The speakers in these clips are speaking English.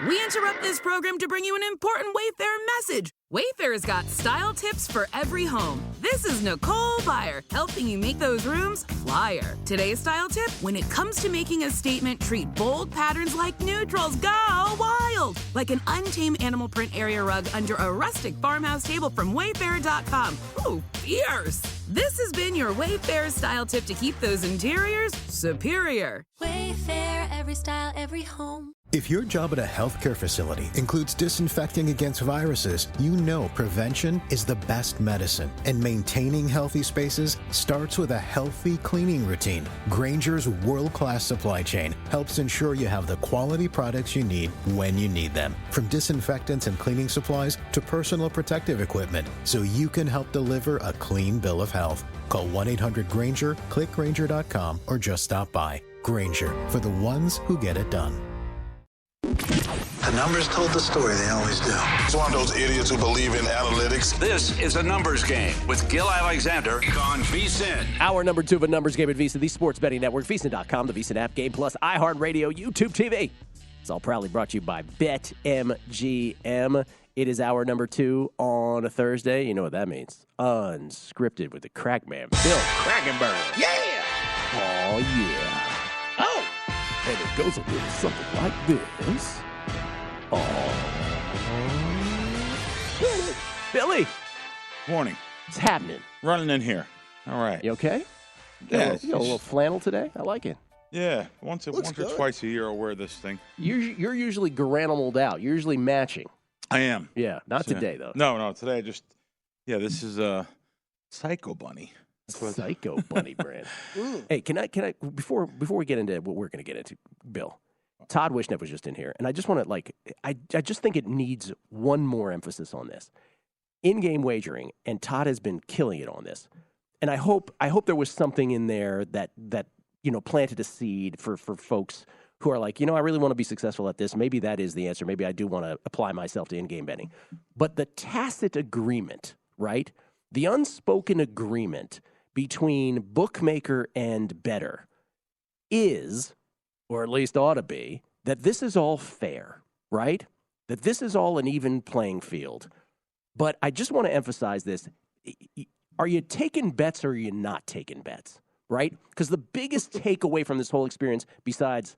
We interrupt this program to bring you an important Wayfair message. Wayfair's got style tips for every home. This is Nicole Byer, helping you make those rooms flyer. Today's style tip: when it comes to making a statement, treat bold patterns like neutrals. Go wild! Like an untamed animal print area rug under a rustic farmhouse table from Wayfair.com. Ooh, fierce! This has been your Wayfair style tip to keep those interiors superior. Wayfair, every style, every home. If your job at a healthcare facility includes disinfecting against viruses, you know prevention is the best medicine. And maintaining healthy spaces starts with a healthy cleaning routine. Grainger's world-class supply chain helps ensure you have the quality products you need when you need them. From disinfectants and cleaning supplies to personal protective equipment, so you can help deliver a clean bill of health. Call 1-800-GRAINGER, click Grainger.com, or just stop by. Grainger, for the ones who get it done. The numbers told the story, they always do. It's one of those idiots who believe in analytics. This is a numbers game with Gill Alexander on VSiN. Hour number 2 of a numbers game at VSiN, the Sports Betting Network, VSiN.com, the VSiN app, Game Plus, iHeartRadio, YouTube TV. It's all proudly brought to you by BetMGM. It is hour number 2 on a Thursday. You know what that means. Unscripted with the crack man, Bill Krackomberger. Yeah! Oh, yeah. Oh! And it goes a little something like this. Oh. Billy. Morning. What's happening? Running in here. All right. You okay? Yeah. You got a little flannel today? I like it. Yeah. Once or twice a year I'll wear this thing. You're usually granimaled out. You're usually matching. I am. Yeah. Not today, though. No. Today this is a Psycho Bunny. Psycho Bunny brand. Hey, can I before we get into what we're going to get into, Bill, Todd Wishnev was just in here, and I just want to I just think it needs one more emphasis on this. In-game wagering, and Todd has been killing it on this. And I hope there was something in there that planted a seed for folks who are like, I really want to be successful at this. Maybe that is the answer. Maybe I do want to apply myself to in-game betting. But the tacit agreement, right? The unspoken agreement between bookmaker and bettor is, or at least ought to be, that this is all fair, right? That this is all an even playing field. But I just want to emphasize this. Are you taking bets or are you not taking bets, right? Because the biggest takeaway from this whole experience, besides,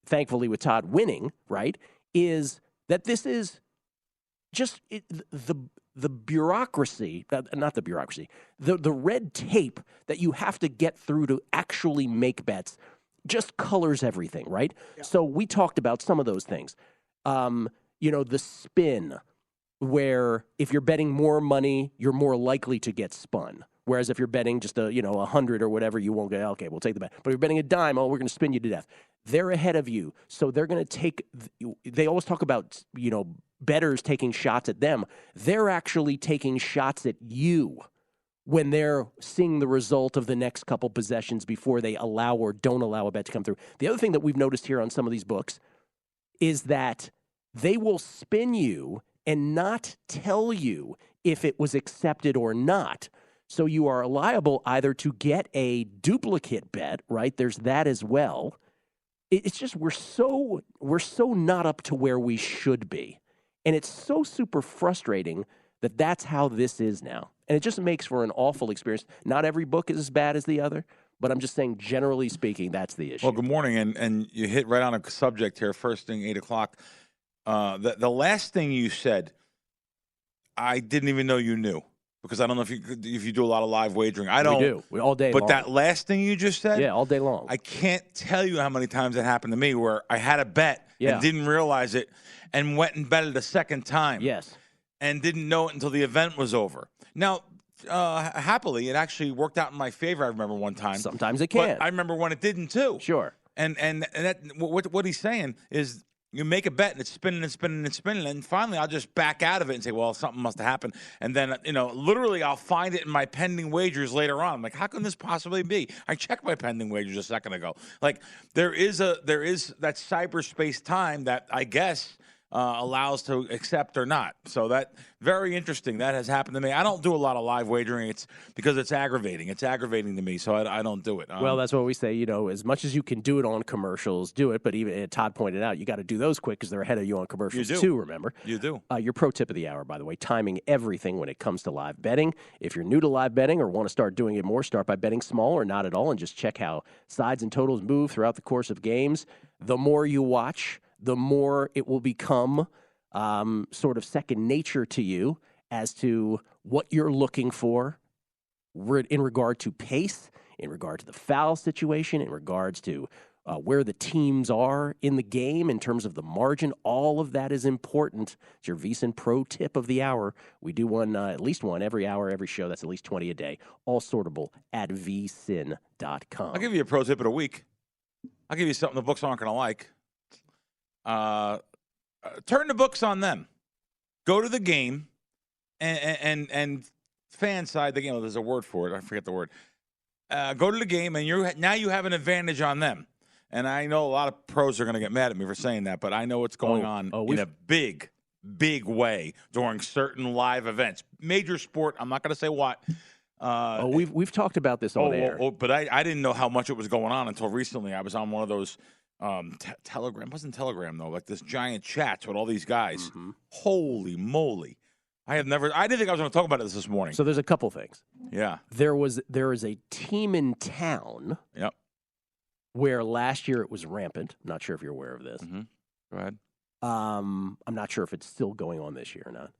thankfully, with Todd winning, right, is that this is just the bureaucracy, not the bureaucracy, the red tape that you have to get through to actually make bets just colors everything, right? Yeah. So we talked about some of those things. The spin, where if you're betting more money, you're more likely to get spun. Whereas if you're betting just 100 or whatever, you won't get, okay, we'll take the bet. But if you're betting a dime, we're going to spin you to death. They're ahead of you. So they're going to take, they always talk about, bettors taking shots at them. They're actually taking shots at you when they're seeing the result of the next couple possessions before they allow or don't allow a bet to come through. The other thing that we've noticed here on some of these books is that they will spin you and not tell you if it was accepted or not. So you are liable either to get a duplicate bet, right? There's that as well. It's just we're so not up to where we should be. And it's so super frustrating that that's how this is now. And it just makes for an awful experience. Not every book is as bad as the other, but I'm just saying, generally speaking, that's the issue. Well, good morning, and you hit right on a subject here, first thing, 8 o'clock. The last thing you said, I didn't even know you knew. Because I don't know if you do a lot of live wagering. I don't. We do. All day long. But that last thing you just said? Yeah, all day long. I can't tell you how many times that happened to me where I had a bet and didn't realize it and went and betted a second time. Yes. And didn't know it until the event was over. Now, happily, it actually worked out in my favor, I remember one time. Sometimes it can. But I remember when it didn't, too. Sure. And that, what he's saying is, you make a bet, and it's spinning and spinning and spinning, and finally I'll just back out of it and say, well, something must have happened. And then, literally I'll find it in my pending wagers later on. I'm like, how can this possibly be? I checked my pending wagers a second ago. Like, there is that cyberspace time that I guess allows to accept or not. So that very interesting. That has happened to me. I don't do a lot of live wagering. It's because it's aggravating. It's aggravating to me, so I don't do it. Well, that's what we say. As much as you can do it on commercials, do it. But even Todd pointed out, you got to do those quick because they're ahead of you on commercials too. Remember, you do. Your pro tip of the hour, by the way, timing everything when it comes to live betting. If you're new to live betting or want to start doing it more, start by betting small or not at all, and just check how sides and totals move throughout the course of games. The more you watch, the more it will become sort of second nature to you as to what you're looking for in regard to pace, in regard to the foul situation, in regards to where the teams are in the game in terms of the margin. All of that is important. It's your VSiN Pro Tip of the Hour. We do one, at least one every hour, every show. That's at least 20 a day. All sortable at vsin.com. I'll give you a pro tip of the week. I'll give you something the books aren't going to like. Turn the books on them. Go to the game and fan side the game. Oh, there's a word for it. I forget the word. Go to the game, and now you have an advantage on them. And I know a lot of pros are going to get mad at me for saying that, but I know what's going on in a big, big way during certain live events. Major sport, I'm not going to say what. We've talked about this on air. But I didn't know how much it was going on until recently. I was on one of those Telegram. It wasn't Telegram, though. Like this giant chats with all these guys. Mm-hmm. Holy moly. I didn't think I was going to talk about this morning. So there's a couple things. Yeah. There is a team in town. Yep. Where last year it was rampant. I'm not sure if you're aware of this. Mm-hmm. Go ahead. I'm not sure if it's still going on this year or not.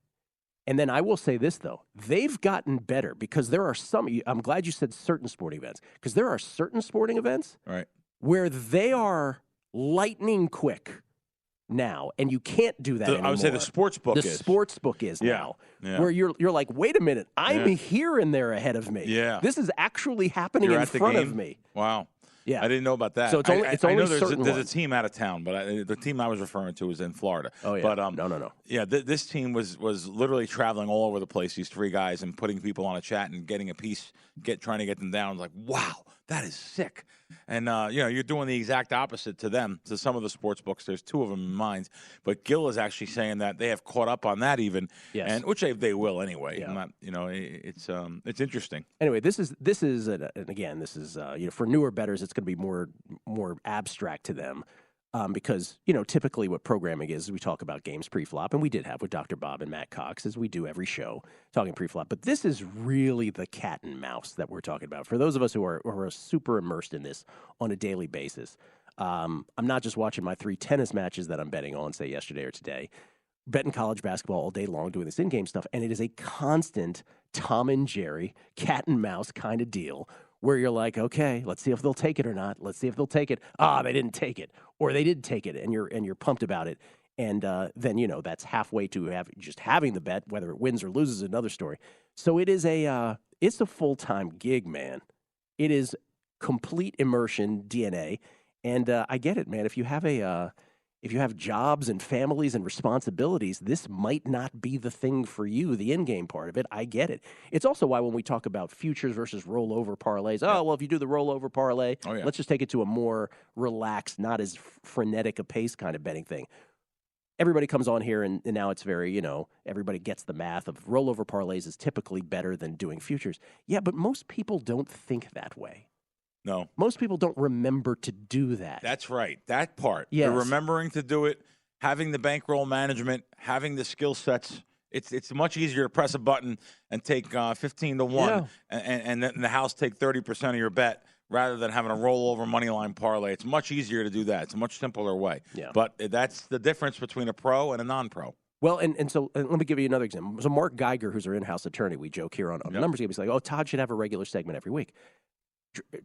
And then I will say this, though. They've gotten better because there are some – I'm glad you said certain sporting events because there are certain sporting events where they are lightning quick now, and you can't do that anymore. I would say the sports book is. The sports book is now. Yeah. Where you're like, wait a minute, I'm here and they're ahead of me. Yeah. This is actually happening in front of me. Wow. Yeah. I didn't know about that. So it's only I know there's a team out of town, but the team I was referring to was in Florida. Oh, yeah. But, no. Yeah, this team was literally traveling all over the place, these three guys, and putting people on a chat and getting a piece, trying to get them down. Like, wow, that is sick. And, you're doing the exact opposite to them, to some of the sports books. There's two of them in mind. But Gill is actually saying that they have caught up on that even, and which they will anyway. Yeah. Not, it's interesting. Anyway, this is and again, this is for newer bettors, it's going to be more abstract to them. Because, typically what programming is we talk about games pre-flop, and we did have with Dr. Bob and Matt Cox, as we do every show, talking pre-flop. But this is really the cat and mouse that we're talking about. For those of us who are super immersed in this on a daily basis, I'm not just watching my 3 tennis matches that I'm betting on, say yesterday or today, betting college basketball all day long, doing this in-game stuff, and it is a constant Tom and Jerry, cat and mouse kind of deal where you're like, okay, let's see if they'll take it or not. Let's see if they'll take it. They didn't take it, or they did take it, and you're pumped about it. And then that's halfway to just having the bet. Whether it wins or loses is another story. So it is it's a full-time gig, man. It is complete immersion DNA, and I get it, man. If you have jobs and families and responsibilities, this might not be the thing for you, the in-game part of it. I get it. It's also why when we talk about futures versus rollover parlays, if you do the rollover parlay, let's just take it to a more relaxed, not as frenetic a pace kind of betting thing. Everybody comes on here, and now it's very, everybody gets the math of rollover parlays is typically better than doing futures. Yeah, but most people don't think that way. No. Most people don't remember to do that. That's right. That part. Yes. They're remembering to do it, having the bankroll management, having the skill sets. It's much easier to press a button and take 15-1 and then the house take 30% of your bet rather than having a rollover money line parlay. It's much easier to do that. It's a much simpler way. Yeah. But that's the difference between a pro and a non-pro. Well, and so let me give you another example. So Mark Geiger, who's our in-house attorney, we joke here on the numbers game, he's like, Todd should have a regular segment every week.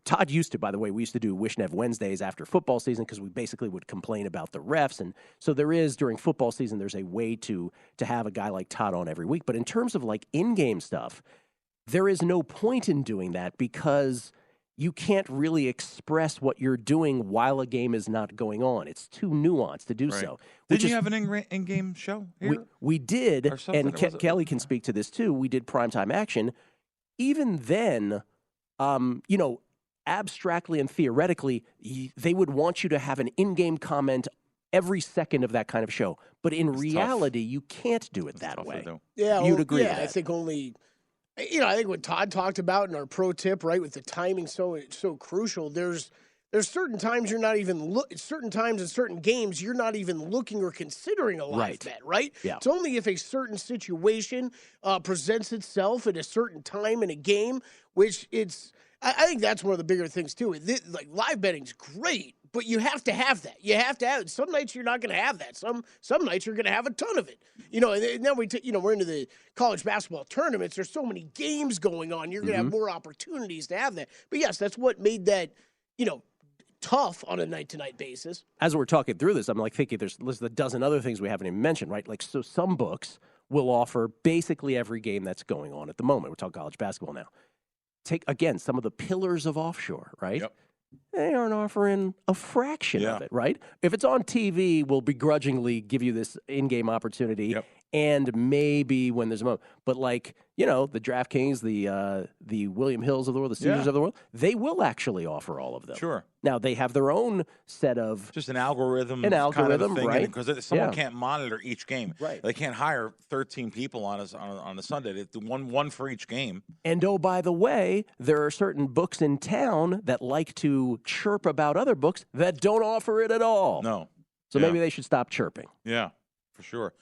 Todd used to, by the way, we used to do Wishnev Wednesdays after football season because we basically would complain about the refs. And so during football season, there's a way to have a guy like Todd on every week. But in terms of like in-game stuff, there is no point in doing that because you can't really express what you're doing while a game is not going on. It's too nuanced to do so. Did you have an in-game show here? We did, and Kelley can speak to this too. We did primetime action. Even then, abstractly and theoretically, they would want you to have an in-game comment every second of that kind of show. But in reality, you can't do it that way. Yeah, You'd agree with that. I think only, I think what Todd talked about in our pro tip, right, with the timing so crucial, there's certain times you're not even certain times in certain games you're not even looking or considering a live bet, right? Yeah. It's only if a certain situation presents itself at a certain time in a game, which I think that's one of the bigger things too. Like live betting's great, but you have to have that. You have to have it. Some nights you're not going to have that. Some nights you're going to have a ton of it. And then we're into the college basketball tournaments. There's so many games going on. You're going to have more opportunities to have that. But yes, that's what made that, tough on a night-to-night basis. As we're talking through this, I'm like thinking there's a dozen other things we haven't even mentioned, right? Like, so some books will offer basically every game that's going on at the moment. We're talking college basketball now. Take, again, some of the pillars of offshore, right? Yep. They aren't offering a fraction of it, right? If it's on TV, we'll begrudgingly give you this in-game opportunity, and maybe when there's a moment. But like, the DraftKings, the William Hills of the world, the Caesars of the world, they will actually offer all of them. Sure. Now, they have their own set of... Just an algorithm kind of thing, right? Because someone can't monitor each game. Right. They can't hire 13 people on a Sunday. They do one for each game. And, oh, by the way, there are certain books in town that like to chirp about other books that don't offer it at all. No. So maybe they should stop chirping. Yeah, for sure.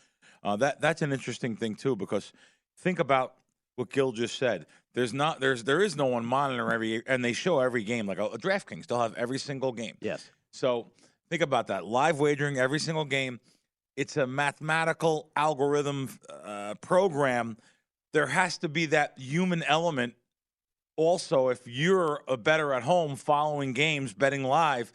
That's an interesting thing, too, because think about what Gill just said. There is no one monitoring and they show every game. Like a DraftKings, they'll have every single game. Yes. So think about that. Live wagering every single game. It's a mathematical algorithm program. There has to be that human element. Also, if you're a bettor at home following games, betting live,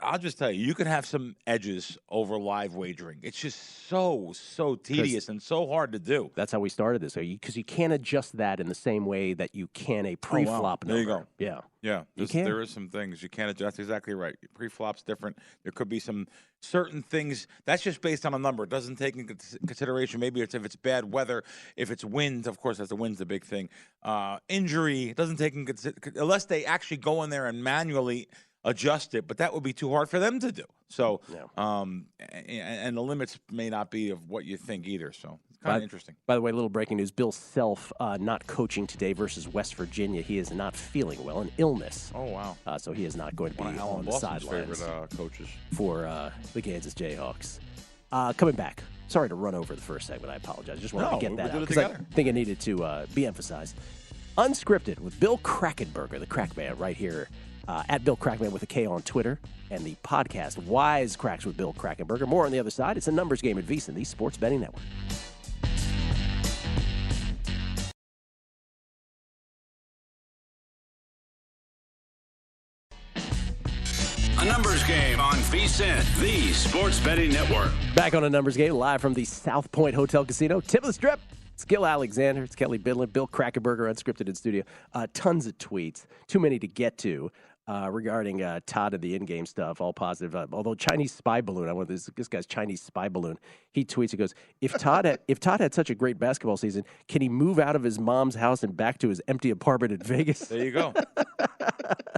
I'll just tell you, you can have some edges over live wagering. It's just so tedious and so hard to do. That's how we started this, because you can't adjust that in the same way that you can a pre-flop number. There you go. Yeah. Yeah, there is some things you can't adjust. That's exactly right. Pre-flop's different. There could be some certain things. That's just based on a number. It doesn't take into consideration maybe if it's bad weather, if it's wind. Of course, the wind's the big thing. Injury, it doesn't take into consideration unless they actually go in there and manually adjust it, but that would be too hard for them to do. So, and the limits may not be of what you think either. So it's kind of interesting. By the way, a little breaking news: Bill Self not coaching today versus West Virginia. He is not feeling well, an illness. Oh wow! So he is not going to be on the sidelines. Favorite coaches for the Kansas Jayhawks. Coming back. Sorry to run over the first segment. I apologize. Just wanted to get that out because I think it needed to be emphasized. Unscripted with Bill Krackomberger, the Crack Man, right here. At Bill Crackman with a K on Twitter, and the podcast Wise Cracks with Bill Krackomberger. More on the other side. It's a numbers game at VSiN, the Sports Betting Network. A numbers game on VSiN, the Sports Betting Network. Back on a numbers game, live from the South Point Hotel Casino. Tip of the strip. It's Gill Alexander. It's Kelley Bydlon. Bill Krackomberger, unscripted in studio. Tons of tweets. Too many to get to. Regarding Todd and the in-game stuff, all positive. Although Chinese spy balloon, I want this guy's Chinese spy balloon. He tweets, he goes, if Todd had such a great basketball season, can he move out of his mom's house and back to his empty apartment in Vegas? There you go.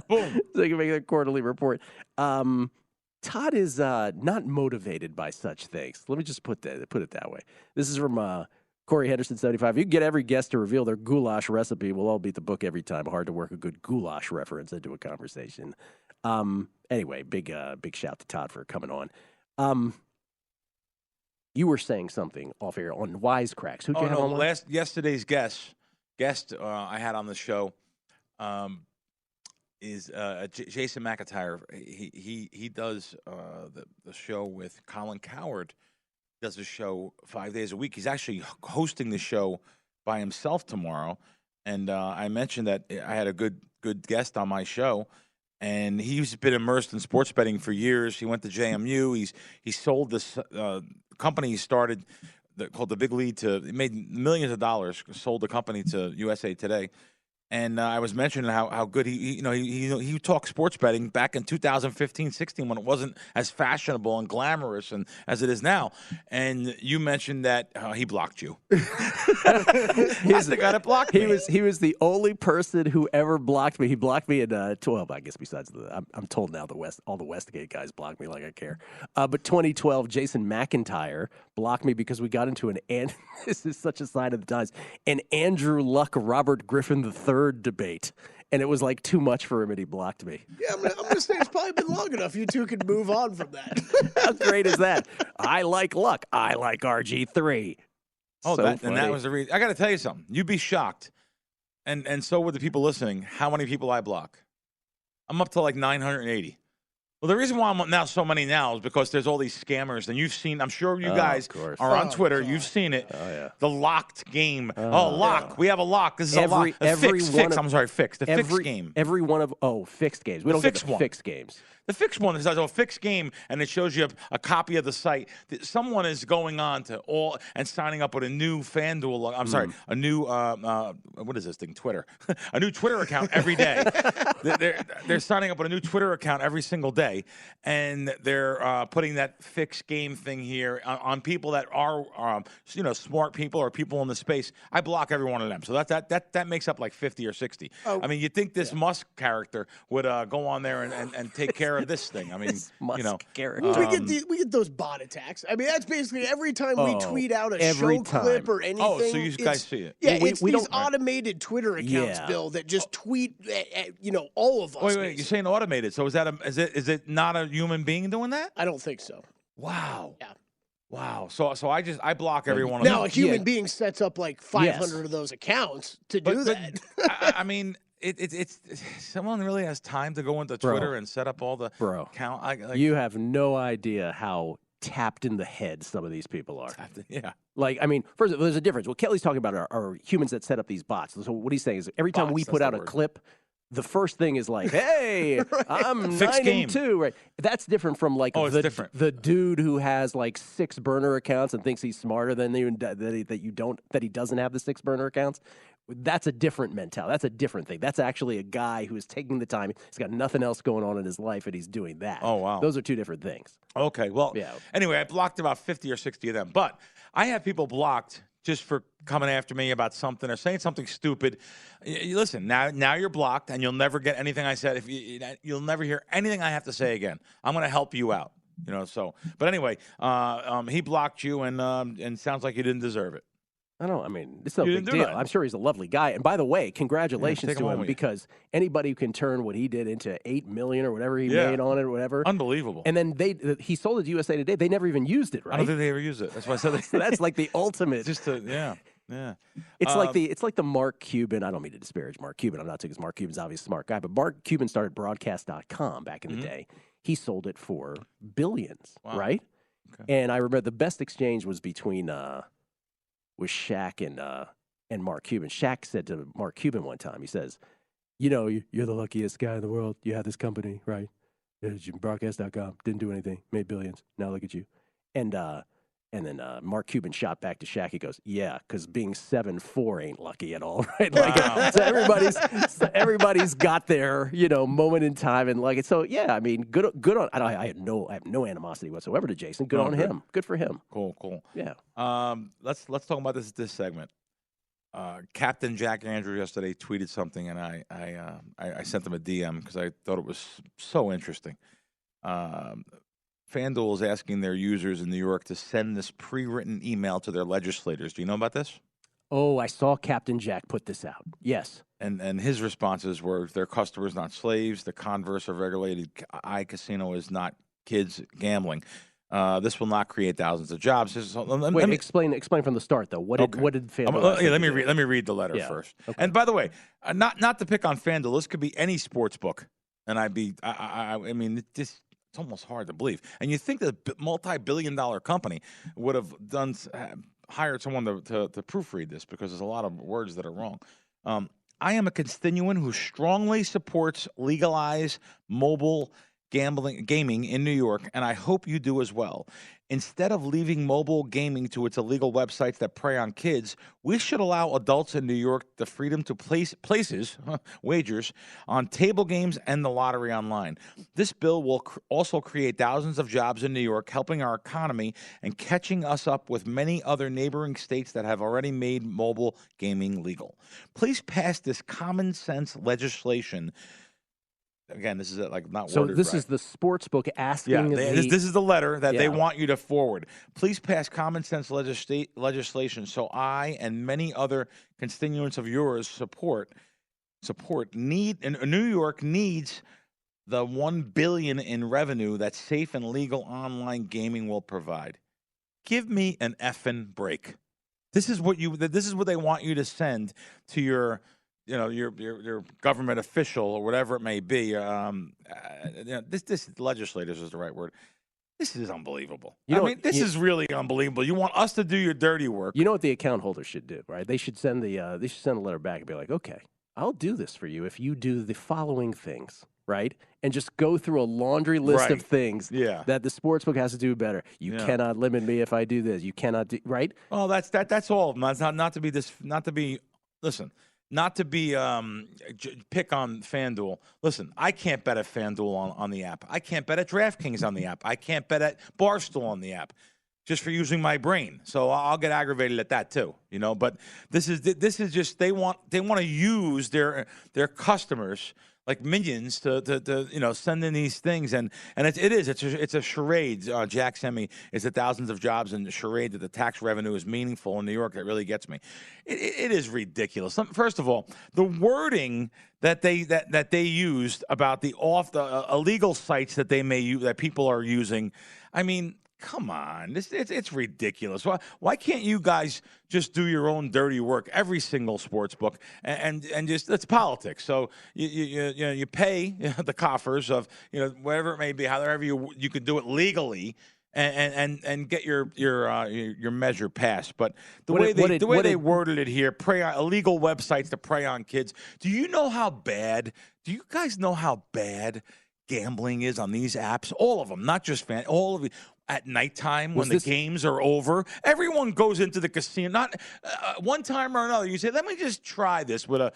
Boom. So he can make their quarterly report. Todd is not motivated by such things. Let me just put it that way. This is from Corey Henderson, 75. You can get every guest to reveal their goulash recipe. We'll all beat the book every time. Hard to work a good goulash reference into a conversation. Anyway, big shout to Todd for coming on. You were saying something off air on Wisecracks. Who'd you have on? Yesterday's guest I had on the show is Jason McIntyre. He does the show with Colin Cowherd. Does a show 5 days a week. He's actually hosting the show by himself tomorrow. And I mentioned that I had a good guest on my show, and he's been immersed in sports betting for years. He went to JMU. He sold this company he started called the Big Lead he made millions of dollars. Sold the company to USA Today, And I was mentioning how good he talked sports betting back in 2015-16 when it wasn't as fashionable and glamorous and as it is now. And you mentioned that he blocked you. He's the guy that blocked me. He was the only person who ever blocked me. He blocked me in 12. I guess besides I'm told now all the Westgate guys blocked me like I care. But 2012, Jason McIntyre blocked me because we got into this is such a sign of the times, an Andrew Luck, Robert Griffin III debate, and it was like too much for him, and he blocked me. Yeah, I'm gonna say it's probably been long enough. You two can move on from that. How great is that? I like Luck. I like RG3. Oh, so and that was the reason. I got to tell you something. You'd be shocked, and so would the people listening, how many people I block. I'm up to like 980. Well, the reason why I'm now so many now is because there's all these scammers, and you've seen. I'm sure you guys are on Twitter. God. You've seen it. Oh yeah. The locked game. Lock. Yeah. We have a lock. This is a lock. Fixed. I'm sorry, fixed. The fixed game. Every one of fixed games. We don't get the fixed games. The fixed one is a fixed game, and it shows you a copy of the site. Someone is going on to all and signing up with a new FanDuel. I'm sorry, a new what is this thing? Twitter, a new Twitter account every day. They're signing up with a new Twitter account every single day, and they're putting that fixed game thing here on people that are smart people or people in the space. I block every one of them, so that makes up like 50 or 60. Oh, I mean, you'd think this Musk character would go on there and take care of this thing. I mean, we get those bot attacks. I mean, that's basically every time we tweet out a show clip or anything. Oh, so you guys see it? Yeah, it's these automated Twitter accounts, Bill, that just tweet all of us. Wait, you're saying automated? So is it not a human being doing that? I don't think so. Wow. Yeah. Wow. So I block every one of them. Now a human being sets up like 500 of those accounts to do that. I mean. It's someone really has time to go into Twitter and set up all the account. You have no idea how tapped in the head some of these people are. Yeah. Like, I mean, first of all, there's a difference. What Kelley's talking about are humans that set up these bots. So what he's saying is every time we put out a clip, the first thing is like, hey, I'm 9-2. Right. That's different from like the dude who has like 6 burner accounts and thinks he's smarter than you, that he doesn't have the 6 burner accounts. That's a different mentality. That's a different thing. That's actually a guy who is taking the time. He's got nothing else going on in his life, and he's doing that. Oh, wow. Those are two different things. Okay, well, anyway, I blocked about 50 or 60 of them. But I have people blocked just for coming after me about something or saying something stupid. Listen, now you're blocked, and you'll never get anything I said. You'll never hear anything I have to say again. I'm going to help you out. But anyway, he blocked you, and sounds like you didn't deserve it. I mean, it's no big deal. I'm sure he's a lovely guy. And by the way, congratulations to him because anybody who can turn what he did into $8 million or whatever he made on it or whatever. Unbelievable. And then he sold it to USA Today. They never even used it, right? I don't think they ever used it. That's why I said that. So that's like the ultimate. Yeah. It's like the Mark Cuban. I don't mean to disparage Mark Cuban. I'm not saying because Mark Cuban's obviously a smart guy, but Mark Cuban started broadcast.com back in the day. He sold it for billions, right? Okay. And I remember the best exchange was between with Shaq and Mark Cuban. Shaq said to Mark Cuban one time, he says, you're the luckiest guy in the world. You have this company, right? Broadcast.com, didn't do anything, made billions. Now look at you. And then Mark Cuban shot back to Shaq. He goes, yeah, because being 7'4" ain't lucky at all, right? Like, so everybody's got their moment in time, and like it. So yeah, I mean, good on. I have no animosity whatsoever to Jason. Good on him. Good for him. Cool. Yeah. Let's talk about this segment. Captain Jack Andrews yesterday tweeted something, and I sent him a DM because I thought it was so interesting. FanDuel is asking their users in New York to send this pre-written email to their legislators. Do you know about this? Oh, I saw Captain Jack put this out. Yes. And his responses were, their customers, not slaves. The converse of regulated iCasino is not kids gambling. This will not create thousands of jobs. Explain from the start, though. What did FanDuel? Let me read the letter first. Okay. And by the way, not to pick on FanDuel, this could be any sports book, and I mean, it's almost hard to believe. And you think that a multi-billion-dollar company would have hired someone to proofread this because there's a lot of words that are wrong. I am a constituent who strongly supports legalized mobile gaming in New York, and I hope you do as well. Instead of leaving mobile gaming to its illegal websites that prey on kids, we should allow adults in New York the freedom to place wagers on table games and the lottery online. This bill will also create thousands of jobs in New York, helping our economy and catching us up with many other neighboring states that have already made mobile gaming legal. Please pass this common sense legislation. Again, this is like not so worded this right. is the sports book asking. This is the letter that they want you to forward. Please pass common sense legislation so I and many other constituents of yours support need. And New York needs the $1 billion in revenue that safe and legal online gaming will provide. Give me an effing break. This is what they want you to send to your government official or whatever it may be. This legislators is the right word. This is unbelievable. This is really unbelievable. You want us to do your dirty work. You know what the account holder should do, right? They should send a letter back and be like, okay, I'll do this for you if you do the following things, right? And just go through a laundry list of things that the sportsbook has to do better. You cannot limit me if I do this. You cannot do right. Well, that's all of them. That's not to be pick on FanDuel. Listen, I can't bet at FanDuel on the app. I can't bet at DraftKings on the app. I can't bet at Barstool on the app, just for using my brain. So I'll get aggravated at that too, But this is just they want to use their customers like minions to send in these things, and it's a charade. Jack sent me it's thousands of jobs and charade that the tax revenue is meaningful in New York. That really gets me. It is ridiculous. First of all, the wording that they used about the illegal sites that they may use that people are using. I mean, come on, it's ridiculous. Why can't you guys just do your own dirty work? Every single sports book and just it's politics. So you pay the coffers of whatever it may be, however you could do it legally. And get your measure passed, but the way they worded it here, prey on illegal websites to prey on kids. Do you guys know how bad gambling is on these apps? All of them, not just all of it. At nighttime, when the games are over, everyone goes into the casino. Not one time or another. You say, "Let me just try this with a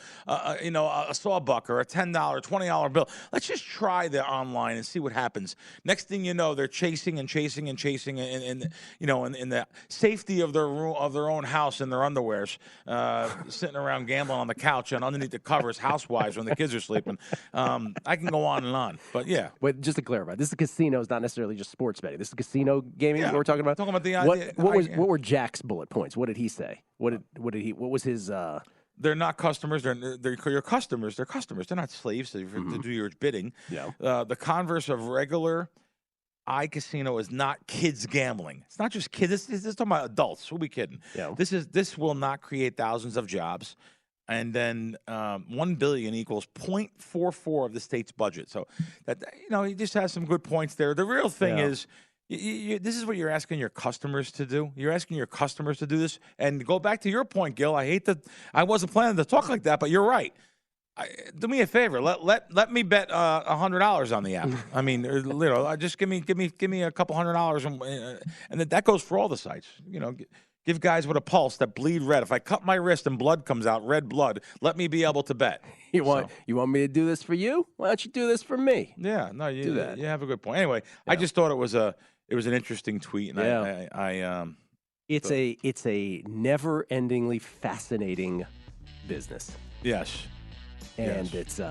sawbuck or a $10, $20 bill. Let's just try the online and see what happens." Next thing you know, they're chasing and chasing and chasing, in the safety of their own house in their underwears, sitting around gambling on the couch and underneath the covers, housewives when the kids are sleeping. I can go on and on, but yeah. But just to clarify, this is casino, is not necessarily just sports betting. This is casino gaming that we're talking about. Talking about the what were Jack's bullet points? What did he say? What was his? They're not customers. They're your customers. They're customers. They're not slaves to do your bidding. Yeah. The converse of regular iCasino is not kids gambling. It's not just kids. This is talking about adults. Who'll be kidding? Yeah. This will not create thousands of jobs. And then $1 billion equals 0.44 of the state's budget. So that he just has some good points there. The real thing is. This is what you're asking your customers to do. You're asking your customers to do this. And go back to your point, Gill. I wasn't planning to talk like that, but you're right. Do me a favor. Let me bet $100 on the app. I mean, just give me a couple $100, and that goes for all the sites. Give guys with a pulse that bleed red. If I cut my wrist and blood comes out, red blood, let me be able to bet. You want me to do this for you? Why don't you do this for me? Yeah, no, you do that. You have a good point. Anyway, I just thought it was an interesting tweet, and it's a never-endingly fascinating business. Yes, and it's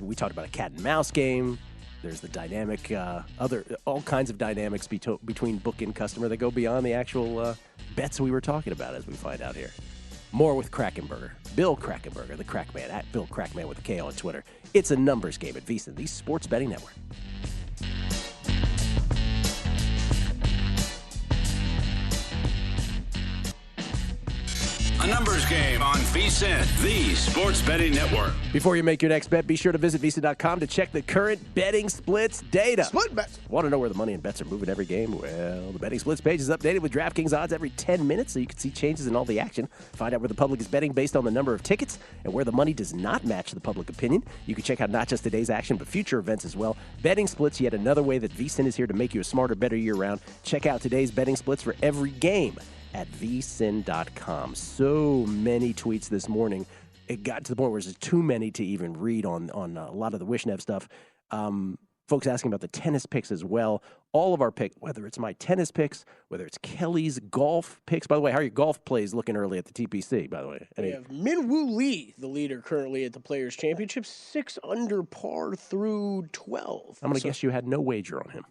we talked about a cat and mouse game. There's the dynamic, all kinds of dynamics between book and customer that go beyond the actual bets we were talking about, as we find out here. More with Krackomberger, Bill Krackomberger, the Crackman, at Bill Crackman with a K on Twitter. It's a numbers game at VSiN, the Sports Betting Network. A numbers game on VSiN, the Sports Betting Network. Before you make your next bet, be sure to visit VSiN.com to check the current betting splits data. Split bets. Want to know where the money and bets are moving every game? Well, the betting splits page is updated with DraftKings odds every 10 minutes so you can see changes in all the action. Find out where the public is betting based on the number of tickets and where the money does not match the public opinion. You can check out not just today's action, but future events as well. Betting splits, yet another way that VSiN is here to make you a smarter, better year-round. Check out today's betting splits for every game at vsin.com. So many tweets this morning. It got to the point where there's too many to even read on a lot of the Wishnev stuff. Folks asking about the tennis picks as well. All of our picks, whether it's my tennis picks, whether it's Kelley's golf picks. By the way, how are your golf plays looking early at the TPC, by the way? We have Minwoo Lee, the leader currently at the Players' Championship, 6 under par through 12. I'm going to guess you had no wager on him.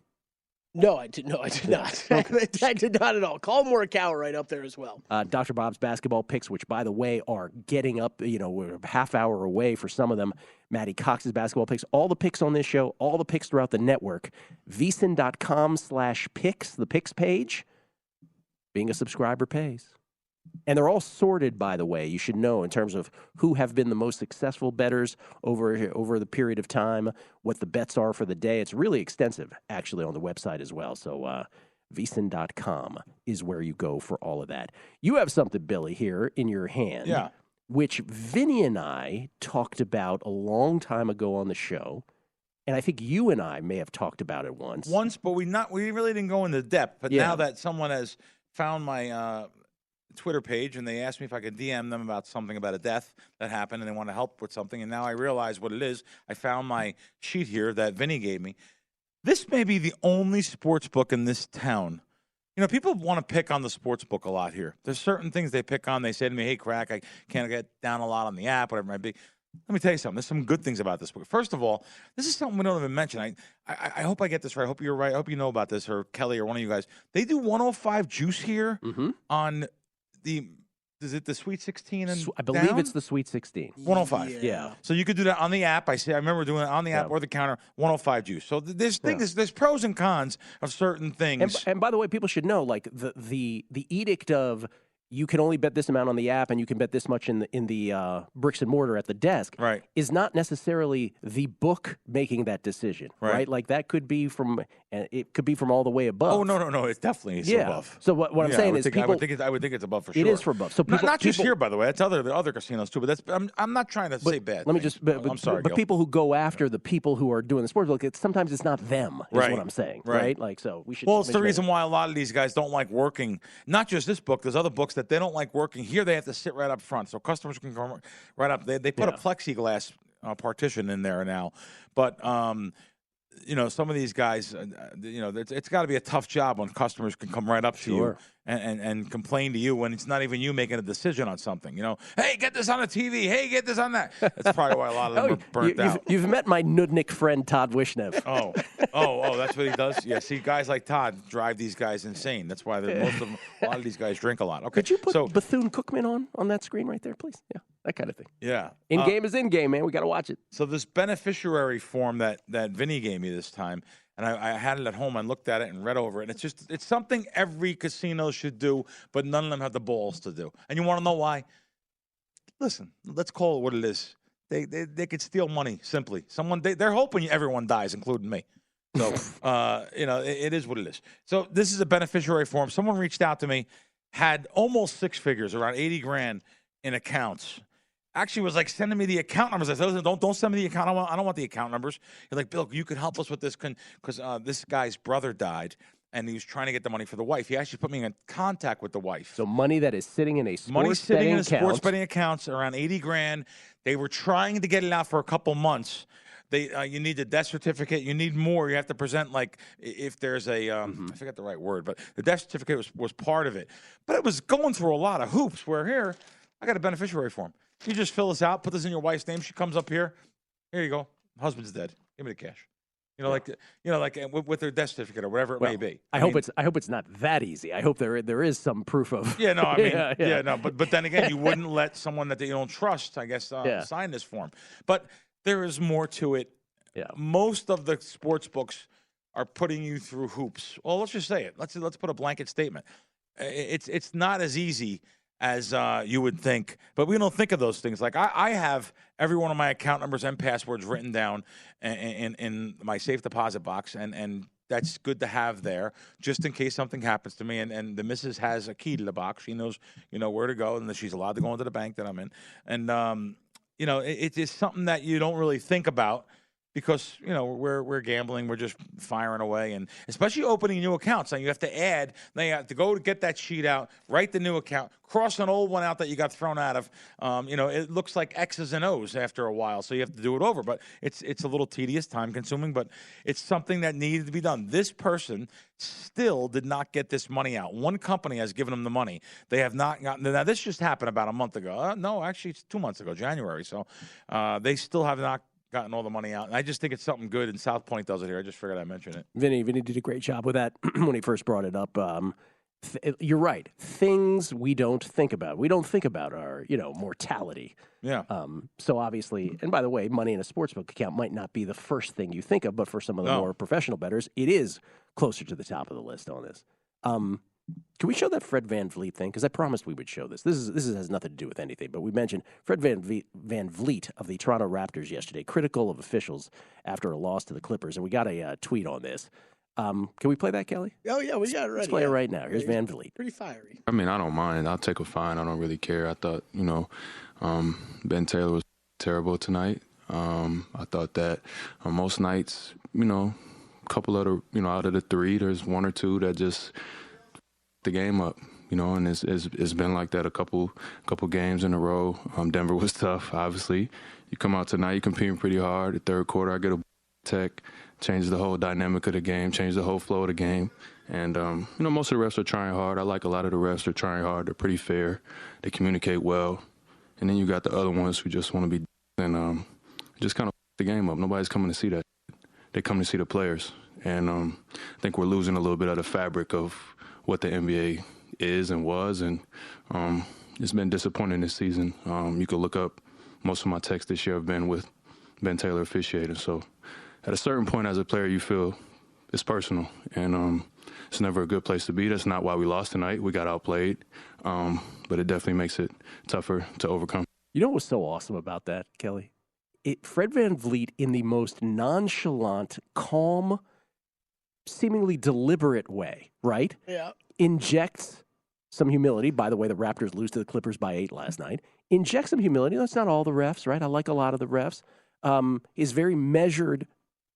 No, I did not. Okay. I did not at all. Call Morikawa right up there as well. Dr. Bob's basketball picks, which, by the way, are getting up, we're a half hour away for some of them. Matty Cox's basketball picks. All the picks on this show, all the picks throughout the network. VSiN.com/picks, the picks page. Being a subscriber pays. And they're all sorted, by the way, you should know, in terms of who have been the most successful bettors over the period of time, what the bets are for the day. It's really extensive, actually, on the website as well. So vsin.com is where you go for all of that. You have something, Billy, here in your hand, which Vinny and I talked about a long time ago on the show. And I think you and I may have talked about it once. But we really didn't go into depth. But now that someone has found my Twitter page and they asked me if I could DM them about something about a death that happened and they want to help with something, and now I realize what it is. I found my sheet here that Vinny gave me. This may be the only sports book in this town. People want to pick on the sports book a lot here. There's certain things they pick on. They say to me, hey, Crack, I can't get down a lot on the app, whatever it might be. Let me tell you something. There's some good things about this book. First of all, this is something we don't even mention. I hope I get this right. I hope you're right. I hope you know about this, or Kelley or one of you guys. They do 105 juice here on is it the Sweet 16 and I believe it's the Sweet 16. 105. Yeah. So you could do that on the app. I remember doing it on the app or the counter, 105 juice. So there's pros and cons of certain things. And by the way, people should know, like the edict of you can only bet this amount on the app and you can bet this much in the bricks and mortar at the desk, right, is not necessarily the book making that decision, right? Like that could be from all the way above. Oh no, it definitely is above. So what I'm saying is, I would think it's above for sure. It is for above. So not just here, by the way. That's other casinos too. But I'm not trying to say bad. Let me just. I'm sorry. But people who go after the people who are doing the sports book, sometimes it's not them. Is what I'm saying, right? Like so we should. Well, it's the reason why a lot of these guys don't like working. Not just this book. There's other books that they don't like working. Here they have to sit right up front, so customers can come right up. They put a plexiglass partition in there now, but some of these guys, it's got to be a tough job when customers can come right up to you and complain to you when it's not even you making a decision on something. Hey, get this on the TV. Hey, get this on that. That's probably why a lot of them are burnt out. You've met my Nudnik friend Todd Wishnev. Oh, that's what he does. Yeah, see, guys like Todd drive these guys insane. That's why a lot of these guys drink a lot. Okay, could you put Bethune-Cookman on that screen right there, please? Yeah, that kind of thing. Yeah, in game is in game, man. We got to watch it. So this beneficiary form that Vinny gave me this time. And I had it at home and looked at it and read over it. And it's something every casino should do, but none of them have the balls to do. And you want to know why? Listen, let's call it what it is. They could steal money simply. They're hoping everyone dies, including me. So it is what it is. So this is a beneficiary form. Someone reached out to me, had almost 6 figures, around $80,000 in accounts. Actually was like sending me the account numbers. I said, listen, don't send me the account. I don't want the account numbers. He's like, Bill, you could help us with this because this guy's brother died, and he was trying to get the money for the wife. He actually put me in contact with the wife. So money that is sitting in a sports betting account. Sports betting accounts, around $80,000. They were trying to get it out for a couple months. You need the death certificate. You need more. You have to present, like, if there's a I forget the right word, but the death certificate was part of it. But it was going through a lot of hoops. Where here, I got a beneficiary form. You just fill this out, put this in your wife's name. She comes up here. Here you go. Husband's dead. Give me the cash. Like with their death certificate or whatever it may be. I hope it's not that easy. I hope there is some proof of. Yeah, no, I mean, but then again, you wouldn't let someone that you don't trust, I guess, sign this form. But there is more to it. Yeah. Most of the sports books are putting you through hoops. Well, let's just say it. Let's put a blanket statement. It's not as easy as you would think, but we don't think of those things. Like I have every one of my account numbers and passwords written down in my safe deposit box, and that's good to have there just in case something happens to me. And the missus has a key to the box; she knows where to go, and she's allowed to go into the bank that I'm in. And it is something that you don't really think about. Because we're gambling, we're just firing away, and especially opening new accounts. Now you have to add. Now you have to go to get that sheet out, write the new account, cross an old one out that you got thrown out of. It looks like X's and O's after a while, so you have to do it over. But it's a little tedious, time consuming, but it's something that needed to be done. This person still did not get this money out. One company has given them the money. They have not gotten. Now this just happened about a month ago. No, actually it's 2 months ago, January. So they still have not gotten all the money out. And I just think it's something good, and South Point does it here. I just figured I'd mention it. Vinny did a great job with that when he first brought it up. You're right. Things we don't think about. We don't think about our, mortality. Yeah. So obviously, and by the way, money in a sportsbook account might not be the first thing you think of, but for some of the more professional bettors, it is closer to the top of the list on this. Can we show that Fred VanVleet thing? Because I promised we would show this. This has nothing to do with anything, but we mentioned Fred VanVleet of the Toronto Raptors yesterday, critical of officials after a loss to the Clippers, and we got a tweet on this. Can we play that, Kelly? Oh, yeah, we got it ready. Let's play it right now. Here's VanVleet. Pretty fiery. I mean, I don't mind. I'll take a fine. I don't really care. I thought, Ben Taylor was terrible tonight. I thought that on most nights, a couple of the, out of the three, there's one or two that just the game up, and it's been like that a couple games in a row. Denver was tough, obviously. You come out tonight, you're competing pretty hard. The third quarter, I get a tech, changes the whole dynamic of the game, changes the whole flow of the game. And, most of the refs are trying hard. I like a lot of the refs. They're trying hard. They're pretty fair. They communicate well. And then you got the other ones who just want to be and just kind of the game up. Nobody's coming to see that. They come to see the players. And I think we're losing a little bit of the fabric of what the NBA is and was, and it's been disappointing this season. You could look up, most of my texts this year have been with Ben Taylor officiating. So at a certain point as a player, you feel it's personal, and it's never a good place to be. That's not why we lost tonight. We got outplayed, but it definitely makes it tougher to overcome. You know what was so awesome about that, Kelly? Fred VanVleet, in the most nonchalant, calm, seemingly deliberate way, right? Yeah. Injects some humility. By the way, the Raptors lose to the Clippers by 8 last night. Inject some humility. That's not all the refs, right? I like a lot of the refs. Is very measured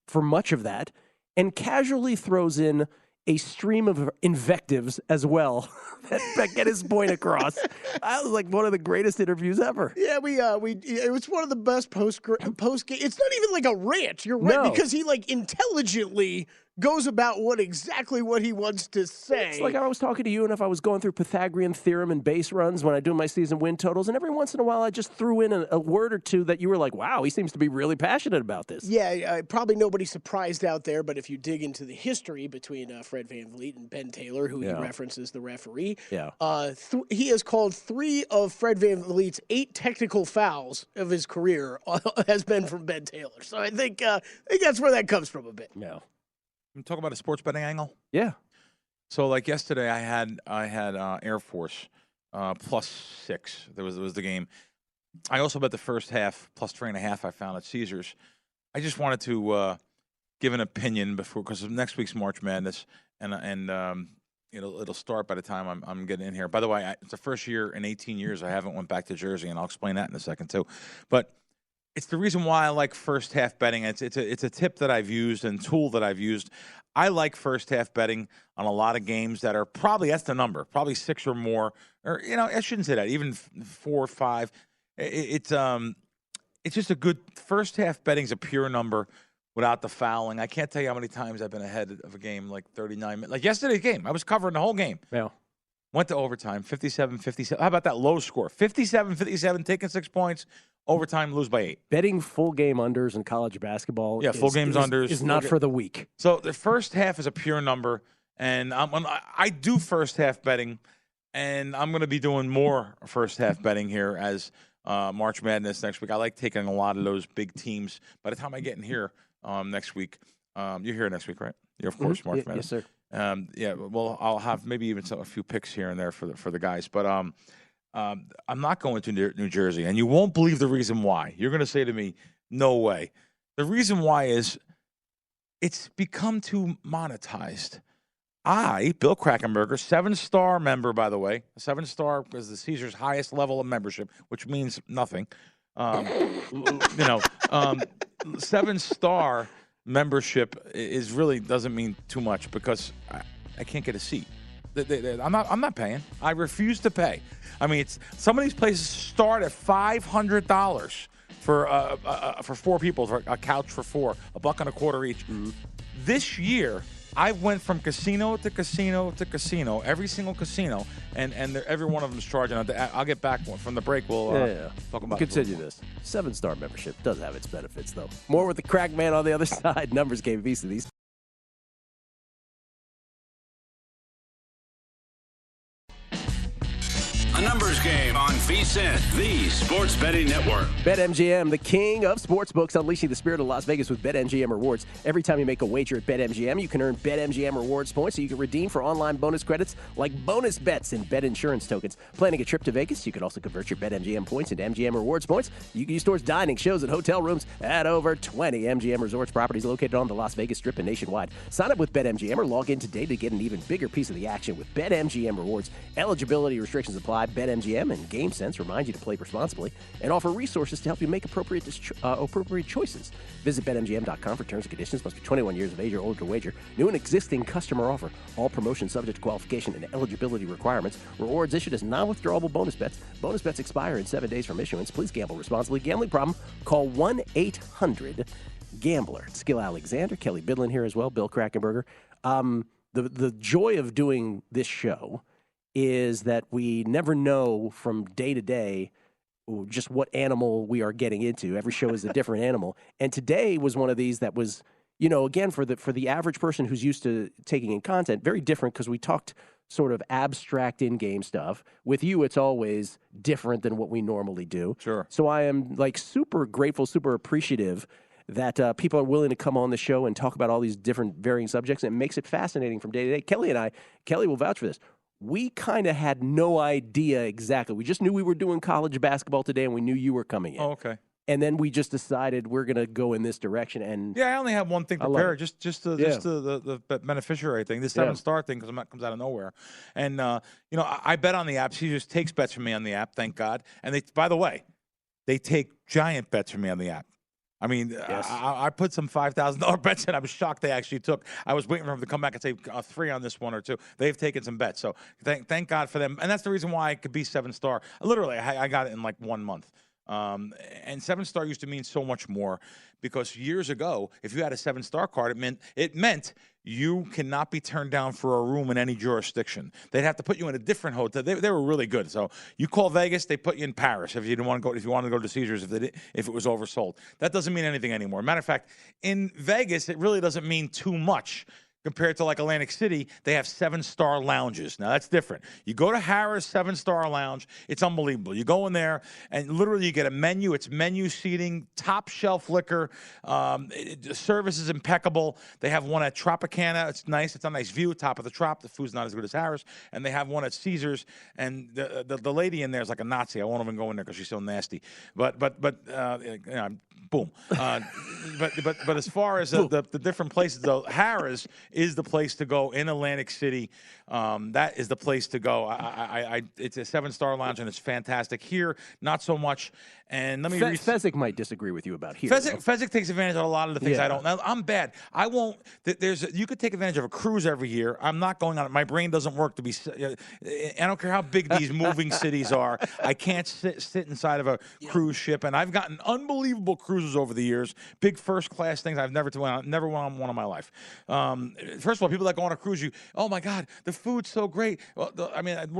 for much of that, and casually throws in a stream of invectives as well that get his point across. That was like one of the greatest interviews ever. Yeah, it was one of the best post game. It's not even like a rant. You're right, because he intelligently goes about exactly what he wants to say. It's like I was talking to you, and if I was going through Pythagorean theorem and base runs when I do my season win totals, and every once in a while I just threw in a word or two that you were like, wow, he seems to be really passionate about this. Yeah, probably nobody's surprised out there, but if you dig into the history between Fred VanVleet and Ben Taylor, who he references the referee, he has called 3 of Fred VanVleet's 8 technical fouls of his career has been from Ben Taylor. So I think that's where that comes from a bit. Yeah. Talk about a sports betting angle. Yeah. So like yesterday, I had Air Force +6. There was the game. I also bet the first half +3.5. I found at Caesars. I just wanted to give an opinion before, because next week's March Madness, and it'll start by the time I'm getting in here. By the way, it's the first year in 18 years I haven't went back to Jersey, and I'll explain that in a second too. But it's the reason why I like first half betting. It's a tip that I've used and tool that I've used. I like first half betting on a lot of games that are probably, that's the number, probably 6 or more, or I shouldn't say that, even 4 or 5. It's just a good first half betting is a pure number without the fouling. I can't tell you how many times I've been ahead of a game like 39 minutes. Like yesterday's game, I was covering the whole game. Yeah. Went to overtime, 57-57. How about that low score? 57-57, taking 6 points. Overtime, lose by 8. Betting full game unders in college basketball full games unders is not for the weak. So the first half is a pure number, and I do first half betting, and I'm going to be doing more first half betting here as March Madness next week. I like taking a lot of those big teams. By the time I get in here next week, you're here next week, right? You're, of course, March Madness. Yes, sir. Well, I'll have maybe even a few picks here and there for the guys. But I'm not going to New Jersey, and you won't believe the reason why. You're going to say to me, no way. The reason why is it's become too monetized. I, Bill Krackomberger, 7-star member, by the way. 7-star is the Caesars highest level of membership, which means nothing. 7-star membership is really doesn't mean too much because I can't get a seat. I'm not paying. I refuse to pay. I mean, some of these places start at $500 for 4 people, for a couch for 4, $1.25 each. Mm-hmm. This year, I went from casino to casino to casino, every single casino, and every one of them is charging. I'll get back from the break. We'll talk about it. Continue this. 7-star membership does have its benefits, though. More with the Crack Man on the other side. Numbers game Visa. These. A numbers game on VSiN, the Sports Betting Network. BetMGM, the king of sportsbooks, unleashing the spirit of Las Vegas with BetMGM rewards. Every time you make a wager at BetMGM, you can earn BetMGM rewards points so you can redeem for online bonus credits like bonus bets and bet insurance tokens. Planning a trip to Vegas, you can also convert your BetMGM points into MGM rewards points. You can use towards dining, shows, and hotel rooms at over 20 MGM resorts properties located on the Las Vegas Strip and nationwide. Sign up with BetMGM or log in today to get an even bigger piece of the action with BetMGM rewards. Eligibility restrictions apply. BetMGM and GameSense remind you to play responsibly and offer resources to help you make appropriate choices. Visit BetMGM.com for terms and conditions. Must be 21 years of age or older to wager. New and existing customer offer. All promotions subject to qualification and eligibility requirements. Rewards issued as non-withdrawable bonus bets. Bonus bets expire in 7 days from issuance. Please gamble responsibly. Gambling problem? Call 1-800-GAMBLER. It's Gill Alexander, Kelley Bydlon here as well, Bill Krackomberger. The joy of doing this show is that we never know from day to day just what animal we are getting into. Every show is a different animal. And today was one of these that was, again, for the average person who's used to taking in content, very different because we talked sort of abstract in-game stuff. With you, it's always different than what we normally do. Sure. So I am super grateful, super appreciative that people are willing to come on the show and talk about all these different varying subjects. And it makes it fascinating from day to day. Kelley will vouch for this. We kind of had no idea exactly. We just knew we were doing college basketball today, and we knew you were coming in. Oh, okay. And then we just decided we're going to go in this direction. And I only have one thing prepared, just the beneficiary thing, this 7-star thing, because it comes out of nowhere. And I bet on the app. She just takes bets from me on the app, thank God. And by the way, they take giant bets from me on the app. I mean, yes. I put some $5,000 bets in. I was shocked they actually took. I was waiting for them to come back and say 3 on this one or 2. They've taken some bets. So thank God for them. And that's the reason why I could be 7-star. Literally, I got it in 1 month. And 7-star used to mean so much more because years ago, if you had a 7-star card, it meant you cannot be turned down for a room in any jurisdiction. They'd have to put you in a different hotel. They were really good. So you call Vegas, they put you in Paris if you didn't want to go. If you wanted to go to Caesars, if it was oversold, that doesn't mean anything anymore. Matter of fact, in Vegas, it really doesn't mean too much. Compared to Atlantic City, they have 7-star lounges. Now, that's different. You go to Harrah's 7-star lounge, it's unbelievable. You go in there, and literally you get a menu. It's menu seating, top shelf liquor. The service is impeccable. They have one at Tropicana. It's nice. It's a nice view, top of the Trop. The food's not as good as Harrah's. And they have one at Caesars, and the lady in there is like a Nazi. I won't even go in there because she's so nasty. But boom. But as far as the different places, though, Harrah's is the place to go in Atlantic City. That is the place to go. It's a 7-star lounge, and it's fantastic. Here, not so much. And let me Fezzik might disagree with you about here. Fezzik takes advantage of a lot of the things I don't. Now, I'm bad. I won't. You could take advantage of a cruise every year. I'm not going on it. My brain doesn't work to be. I don't care how big these moving cities are. I can't sit inside of a cruise ship. And I've gotten unbelievable cruises over the years. Big first class things I've never went on one in my life. First of all, people that go on a cruise, oh my God, the food's so great. Well,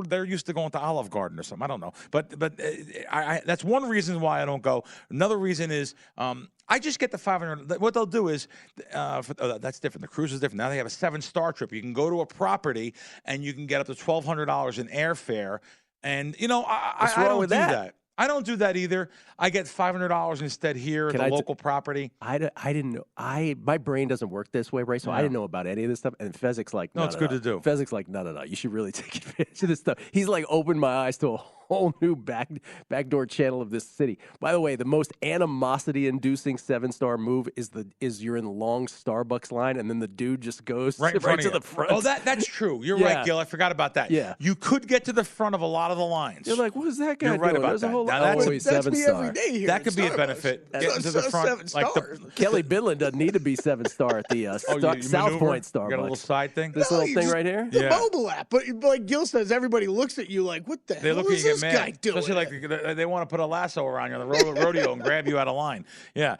they're used to going to Olive Garden or something. I don't know, but that's one reason why I don't go. Another reason is I just get the $500. What they'll do is that's different. The cruise is different. Now they have a 7-star trip. You can go to a property and you can get up to $1,200 in airfare. And I don't do that. I don't do that either. I get $500 instead here at the local property. I didn't know. My brain doesn't work this way, right? So I didn't know about any of this stuff. And Fezzik's like, no, it's good to do. Fezzik's like, no. You should really take advantage of this stuff. He's opened my eyes to a whole new backdoor channel of this city. By the way, the most animosity-inducing 7-star move is you're in the long Starbucks line, and then the dude just goes right to the front. Oh, that's true. You're right, Gill. I forgot about that. Yeah. You could get to the front of a lot of the lines. You're like, what is that guy You're right doing? about There's that. a whole Now, lot. that's That's me 7-star. every day here. That at could be a Starbucks. benefit. Getting to the So front. 7 Like stars. Kelly Bydlon doesn't need to be 7-star at the you South maneuver? Point You got a Starbucks. little side thing? This No, little you thing just- right here? The Yeah. mobile app. But like Gill says, everybody looks at you like, what the They hell look at is you this and get guy mad. doing? Especially like they want to put a lasso around you on the rodeo and grab you out of line. Yeah.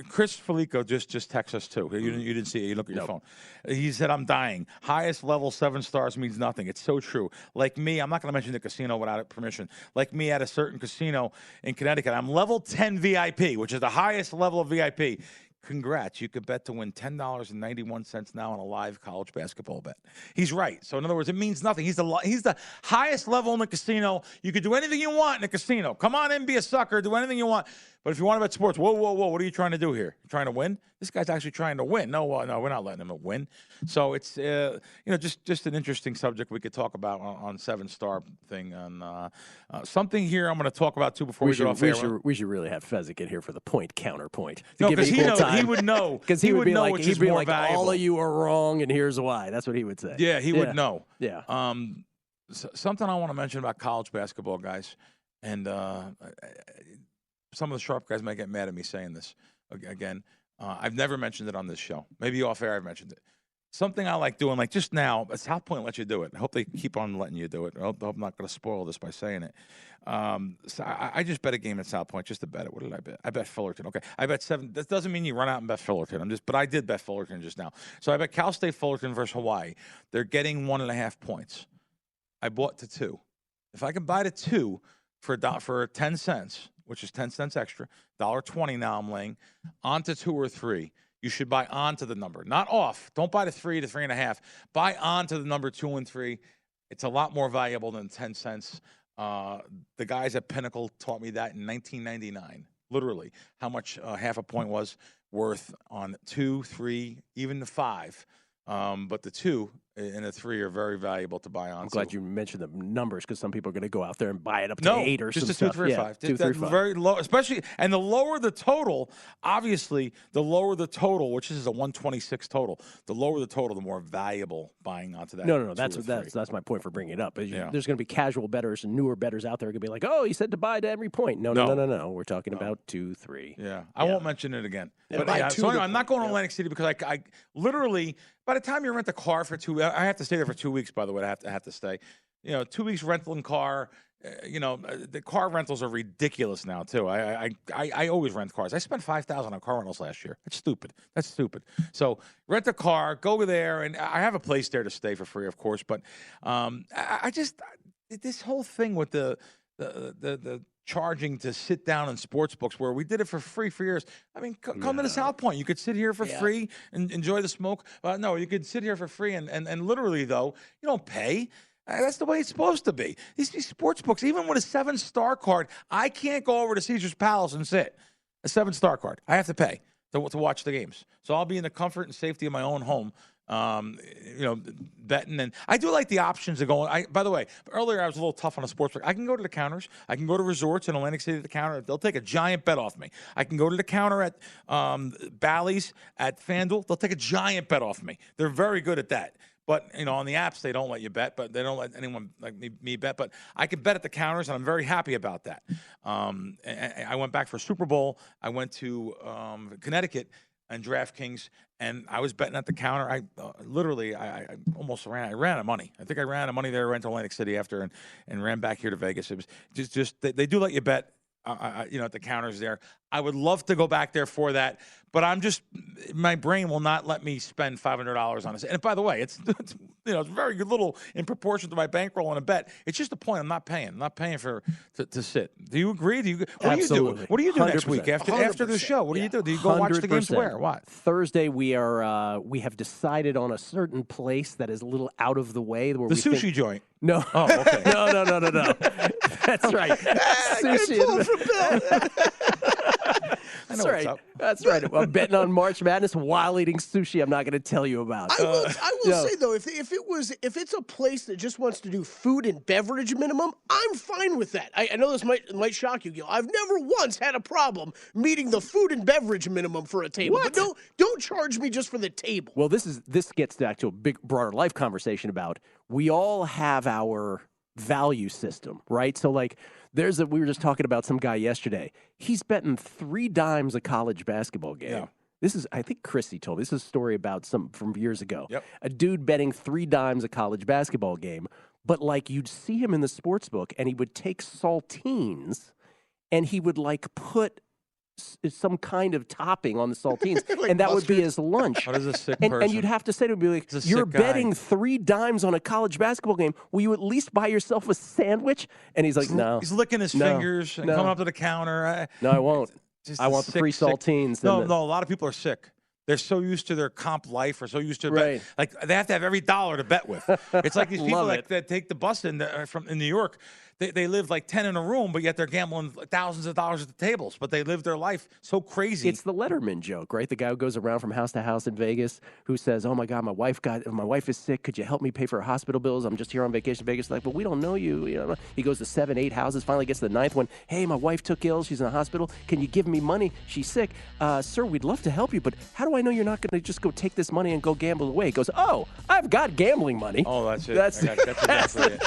Chris Felico just texted us too. You didn't see it. You look at your phone. He said, I'm dying. Highest level 7 stars means nothing. It's so true. Like me, I'm not going to mention the casino without permission. Like me at a certain casino in Connecticut, I'm level 10 VIP, which is the highest level of VIP. Congrats. You could bet to win $10.91 now on a live college basketball bet. He's right. So, in other words, it means nothing. He's the highest level in the casino. You could do anything you want in the casino. Come on in, be a sucker, do anything you want. But if you want to bet sports, whoa, what are you trying to do here? You trying to win? This guy's actually trying to win. No, we're not letting him win. So it's just an interesting subject we could talk about on 7-star thing. On something here I'm going to talk about too before we get off air. We should really have Fezzik in here for the counterpoint. No, because he would know. Because he would be like, valuable. all of you are wrong, and here's why. That's what he would say. Yeah, he would know. Yeah. Something I want to mention about college basketball, guys, and some of the sharp guys might get mad at me saying this again. I've never mentioned it on this show. Maybe off air I've mentioned it. Something I like doing, like just now, South Point lets you do it. I hope they keep on letting you do it. I hope I'm not going to spoil this by saying it. So I just bet a game at South Point just to bet it. What did I bet? I bet Fullerton. Okay, I bet 7. That doesn't mean you run out and bet Fullerton. But I did bet Fullerton just now. So I bet Cal State Fullerton versus Hawaii. They're getting 1.5 points. I bought to 2. If I can buy to 2 for 10 cents, which is 10 cents extra, $1.20 now I'm laying, onto 2 or 3. You should buy onto the number, not off. Don't buy the 3 to 3.5. Buy onto the number 2 and 3. It's a lot more valuable than 10 cents. The guys at Pinnacle taught me that in 1999, literally, how much half a point was worth on 2, 3, even the 5. But the 2 and the 3 are very valuable to buy on. I'm glad you mentioned the numbers because some people are going to go out there and buy it up to 8 or just some a 2, stuff. 3, 5. 2, 3, 5. Very low, especially, and the lower the total, obviously, the lower the total, which is a 126 total, the lower the total, the more valuable buying onto that. No. That's my point for bringing it up. There's going to be casual bettors and newer bettors out there who are going to be like, oh, you said to buy to every point. No. We're talking about 2, 3. Yeah, I won't mention it again. Yeah, But so anyway, I'm not going to Atlantic City because I literally, by the time you rent a car for 2, I have to stay there for 2 weeks. By the way, I have to stay. 2 weeks rental and car. The car rentals are ridiculous now too. I always rent cars. I spent $5,000 on car rentals last year. That's stupid. So rent a car, go there, and I have a place there to stay for free, of course. But I just this whole thing with the charging to sit down in sports books where we did it for free for years. I mean, come to the South Point. You could sit here for free and enjoy the smoke. No, you could sit here for free and literally, though, you don't pay. That's the way it's supposed to be. These sports books, even with a 7-star card, I can't go over to Caesar's Palace and sit. A 7-star card. I have to pay to watch the games. So I'll be in the comfort and safety of my own home. Betting, and I do like the options of going. By the way, earlier I was a little tough on a sports book. I can go to the counters. I can go to resorts in Atlantic City at the counter. They'll take a giant bet off me. I can go to the counter at Bally's at FanDuel. They'll take a giant bet off me. They're very good at that. But, on the apps, they don't let you bet, but they don't let anyone like me bet. But I can bet at the counters, and I'm very happy about that. I went back for Super Bowl. I went to Connecticut and DraftKings, and I was betting at the counter. I almost ran. I ran out of money. I think I ran out of money there. I went to Atlantic City after and ran back here to Vegas. It was just they do let you bet. At the counters there. I would love to go back there for that, but my brain will not let me spend $500 on it. And by the way, it's very little in proportion to my bankroll on a bet. It's just the point. I'm not paying. I'm not paying to sit. Do you agree? What do you do next week after the show? What do you do? Do you go watch the games where? What? Thursday we have decided on a certain place that is a little out of the way. Where the sushi joint. No. Oh, okay. No. That's right. Sushi. That's right. That's right. I'm betting on March Madness while eating sushi I'm not going to tell you about. I will say, though, if it's a place that just wants to do food and beverage minimum, I'm fine with that. I know this might shock you, Gil. I've never once had a problem meeting the food and beverage minimum for a table. What? But don't charge me just for the table. Well, this gets back to a big, broader life conversation about we all have our value system, right? So, like, we were just talking about some guy yesterday. He's betting 3 dimes a college basketball game. Yeah. This is, I think Chrissy told me, this is a story about from years ago. Yep. A dude betting 3 dimes a college basketball game, but like you'd see him in the sports book and he would take saltines and he would like put some kind of topping on the saltines, Like and that mustard? would be his lunch. What is a sick And person? you'd have to say to him, be like, He's a you're sick guy. betting 3 dimes on a college basketball game. Will you at least buy yourself a sandwich? And he's like, no. He's licking his fingers and coming up to the counter. No, I won't. Just I want the free saltines. No, a lot of people are sick. They're so used to their comp life or so used to like they have to have every dollar to bet with. It's like these people that take the bus in New York. They live like 10 in a room, but yet they're gambling thousands of dollars at the tables. But they live their life so crazy. It's the Letterman joke, right? The guy who goes around from house to house in Vegas who says, "Oh my God, my wife is sick. Could you help me pay for her hospital bills? I'm just here on vacation." Vegas, like, but we don't know you. You know. He goes to 7, 8 houses. Finally gets to the 9th one. Hey, my wife took ill. She's in the hospital. Can you give me money? She's sick. Sir, we'd love to help you, but how do I know you're not going to just go take this money and go gamble away? He goes, "Oh, I've got gambling money." Oh, that's it. That's exactly it.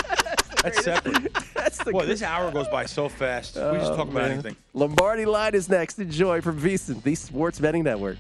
That's separate. Boy, this hour goes by so fast. We just talk about anything. Lombardi Line is next. Enjoy from VEASAN, the Sports Betting Network.